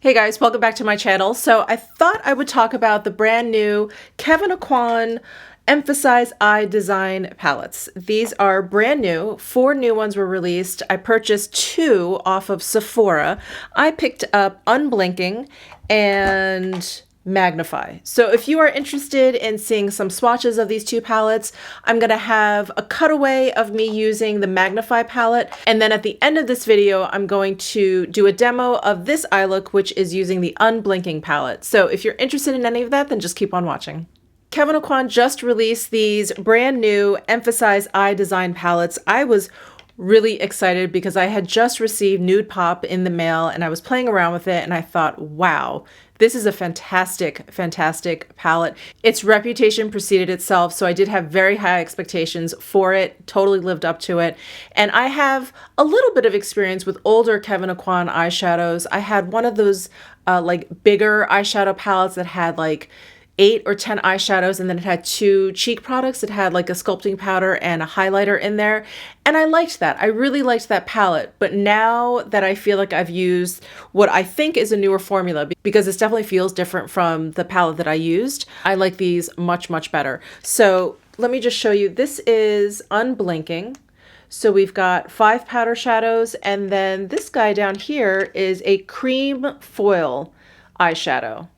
Hey guys, welcome back to my channel. So I thought I would talk about the brand new KEVYN AUCOIN Emphasize Eye Design palettes. These are brand new. 4 new ones were released. I purchased 2 off of Sephora. I picked up Unblinking and Magnify. So if you are interested in seeing some swatches of these 2 palettes, I'm going to have a cutaway of me using the Magnify palette. And then at the end of this video, I'm going to do a demo of this eye look, which is using the Unblinking palette. So if you're interested in any of that, then just keep on watching. KEVYN AUCOIN just released these brand new Emphasize Eye Design palettes. I was really excited because I had just received Nude Pop in the mail and I was playing around with it and I thought, wow, this is a fantastic, fantastic palette. Its reputation preceded itself, so I did have very high expectations for it, totally lived up to it. And I have a little bit of experience with older KEVYN AUCOIN eyeshadows. I had one of those like bigger eyeshadow palettes that had like 8 or 10 eyeshadows, and then it had 2 cheek products. It had like a sculpting powder and a highlighter in there. And I liked that. I really liked that palette. But now that I feel like I've used what I think is a newer formula, because this definitely feels different from the palette that I used, I like these much, much better. So let me just show you. This is Unblinking. So we've got 5 powder shadows, and then this guy down here is a cream foil eyeshadow.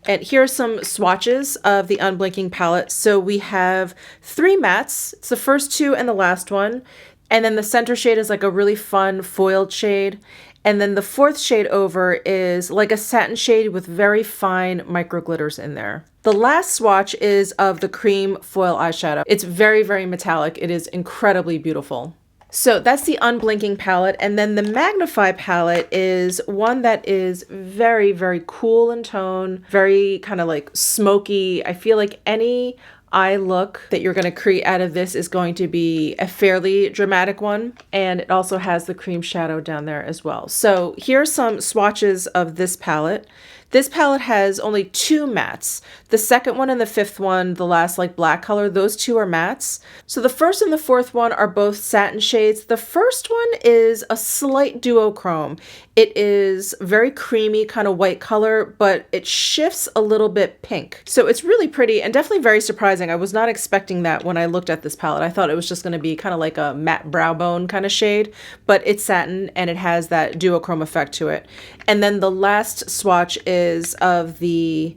And here are some swatches of the Unblinking palette. So we have 3 mattes. It's the first 2 and the last one. And then the center shade is like a really fun foiled shade. And then the 4th shade over is like a satin shade with very fine micro glitters in there. The last swatch is of the cream foil eyeshadow. It's very, very metallic. It is incredibly beautiful. So that's the Unblinking palette. And then the Magnify palette is one that is very, very cool in tone, very kind of like smoky. I feel like any eye look that you're going to create out of this is going to be a fairly dramatic one. And it also has the cream shadow down there as well. So here are some swatches of this palette. This palette has only 2 mattes. The second one and the 5th one, the last like black color, those 2 are mattes. So the 1st and the 4th one are both satin shades. The first one is a slight duochrome. It is very creamy, kind of white color, but it shifts a little bit pink. So it's really pretty and definitely very surprising. I was not expecting that when I looked at this palette. I thought it was just going to be kind of like a matte brow bone kind of shade, but it's satin and it has that duochrome effect to it. And then the last swatch is of the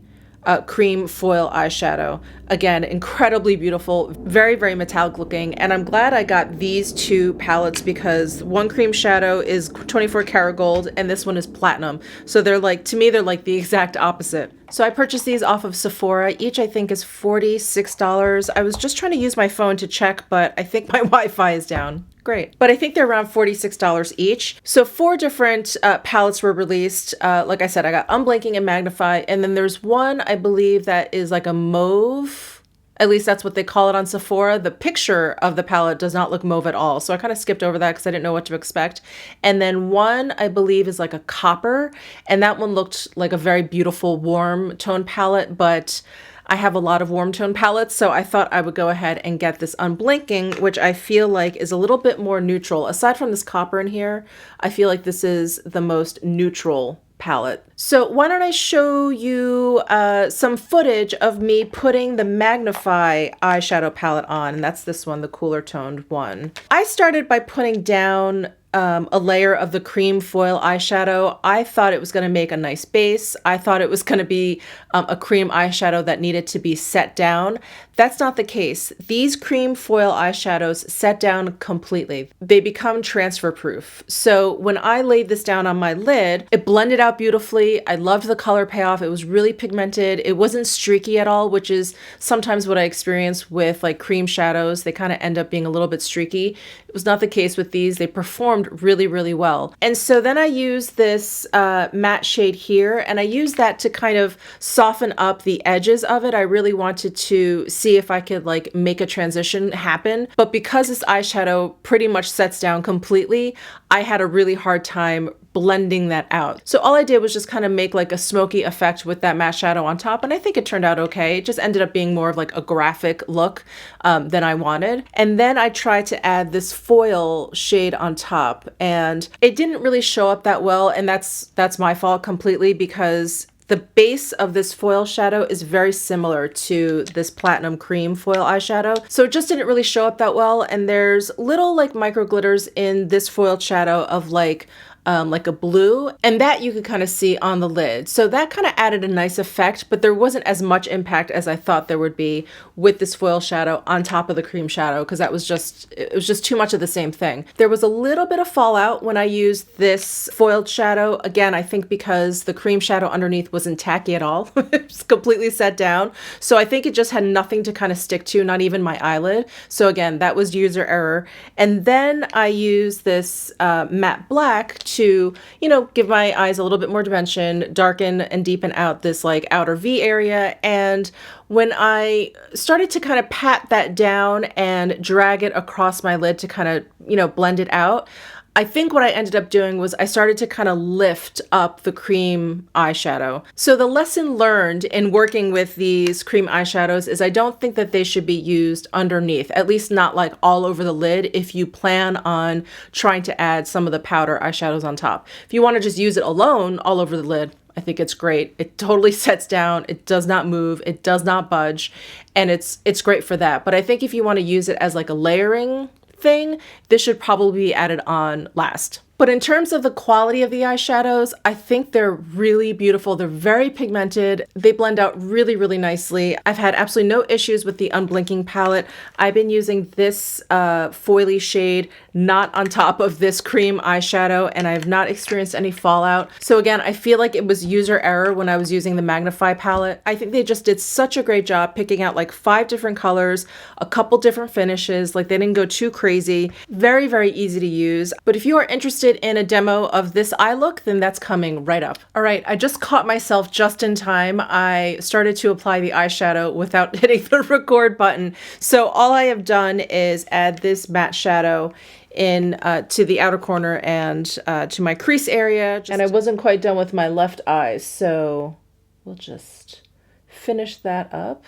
cream foil eyeshadow. Again, incredibly beautiful, very, very metallic looking. And I'm glad I got these 2 palettes because one cream shadow is 24 karat gold and this one is platinum. So they're like, to me, they're like the exact opposite. So I purchased these off of Sephora. Each I think is $46. I was just trying to use my phone to check, but I think my Wi-Fi is down. Great. But I think they're around $46 each. So 4 different palettes were released. Like I said, I got Unblinking and Magnify. And then there's one, I believe, that is like a mauve. At least that's what they call it on Sephora. The picture of the palette does not look mauve at all. So I kind of skipped over that because I didn't know what to expect. And then one, I believe, is like a copper. And that one looked like a very beautiful warm tone palette, but I have a lot of warm tone palettes, so I thought I would go ahead and get this Unblinking, which I feel like is a little bit more neutral. Aside from this copper in here, I feel like this is the most neutral palette. So why don't I show you some footage of me putting the Magnify eyeshadow palette on, and that's this one, the cooler toned one. I started by putting down a layer of the cream foil eyeshadow. I thought it was going to make a nice base. I thought it was going to be a cream eyeshadow that needed to be set down. That's not the case. These cream foil eyeshadows set down completely. They become transfer proof. So when I laid this down on my lid, it blended out beautifully. I loved the color payoff. It was really pigmented. It wasn't streaky at all, which is sometimes what I experience with like cream shadows. They kind of end up being a little bit streaky. It was not the case with these. They performed really, really well. And so then I used this matte shade here, and I used that to kind of soften up the edges of it. I really wanted to see if I could like make a transition happen. But because this eyeshadow pretty much sets down completely, I had a really hard time blending that out. So all I did was just kind of make like a smoky effect with that matte shadow on top, and I think it turned out okay. It just ended up being more of like a graphic look than I wanted. And then I tried to add this foil shade on top. top, and it didn't really show up that well, and that's my fault completely, because the base of this foil shadow is very similar to this platinum cream foil eyeshadow. So it just didn't really show up that well. And there's little like micro glitters in this foiled shadow of like a blue, and that you could kind of see on the lid. So that kind of added a nice effect, but there wasn't as much impact as I thought there would be with this foil shadow on top of the cream shadow, because it was just too much of the same thing. There was a little bit of fallout when I used this foiled shadow. Again, I think because the cream shadow underneath wasn't tacky at all. It was completely set down. So I think it just had nothing to kind of stick to, not even my eyelid. So again, that was user error. And then I used this matte black to, you know, give my eyes a little bit more dimension, darken and deepen out this like outer V area. And when I started to kind of pat that down and drag it across my lid to kind of, you know, blend it out, I think what I ended up doing was I started to kind of lift up the cream eyeshadow. So the lesson learned in working with these cream eyeshadows is I don't think that they should be used underneath, at least not like all over the lid if you plan on trying to add some of the powder eyeshadows on top. If you want to just use it alone all over the lid, I think it's great. It totally sets down. It does not move. It does not budge. And it's great for that. But I think if you want to use it as like a layering thing, this should probably be added on last. But in terms of the quality of the eyeshadows, I think they're really beautiful. They're very pigmented. They blend out really, really nicely. I've had absolutely no issues with the Unblinking palette. I've been using this foily shade not on top of this cream eyeshadow, and I've not experienced any fallout. So again, I feel like it was user error when I was using the Magnify palette. I think they just did such a great job picking out like 5 different colors, a couple different finishes. Like they didn't go too crazy. Very, very easy to use. But if you are interested in a demo of this eye look, then that's coming right up. All right, I just caught myself just in time. I started to apply the eyeshadow without hitting the record button. So all I have done is add this matte shadow in to the outer corner and to my crease area. And I wasn't quite done with my left eye, so we'll just finish that up.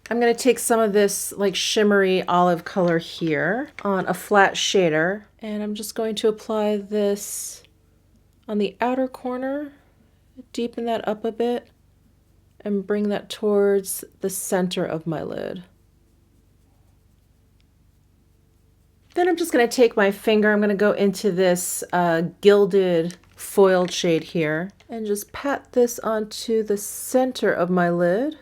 I'm going to take some of this like shimmery olive color here on a flat shader, and I'm just going to apply this on the outer corner, deepen that up a bit, and bring that towards the center of my lid. Then I'm just going to take my finger, I'm going to go into this Gilded Foil shade here, and just pat this onto the center of my lid.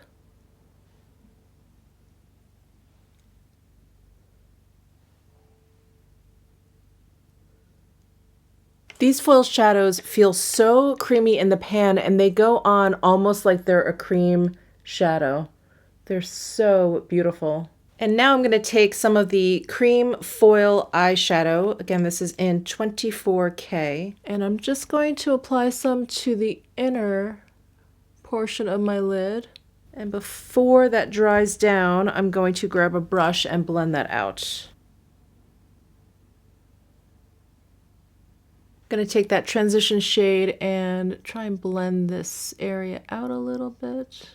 These foil shadows feel so creamy in the pan, and they go on almost like they're a cream shadow. They're so beautiful. And now I'm going to take some of the cream foil eyeshadow. Again, this is in 24K. And I'm just going to apply some to the inner portion of my lid. And before that dries down, I'm going to grab a brush and blend that out. Going to take that transition shade and try and blend this area out a little bit.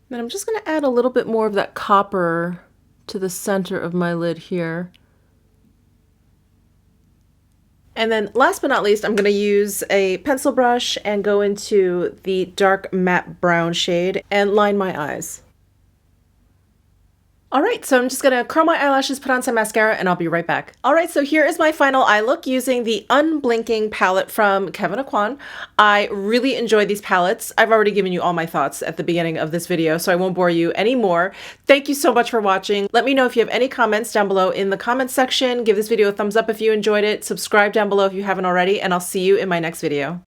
Then I'm just going to add a little bit more of that copper to the center of my lid here. And then last but not least, I'm going to use a pencil brush and go into the dark matte brown shade and line my eyes. All right, so I'm just gonna curl my eyelashes, put on some mascara, and I'll be right back. All right, so here is my final eye look using the Unblinking palette from KEVYN AUCOIN. I really enjoy these palettes. I've already given you all my thoughts at the beginning of this video, so I won't bore you anymore. Thank you so much for watching. Let me know if you have any comments down below in the comments section. Give this video a thumbs up if you enjoyed it. Subscribe down below if you haven't already, and I'll see you in my next video.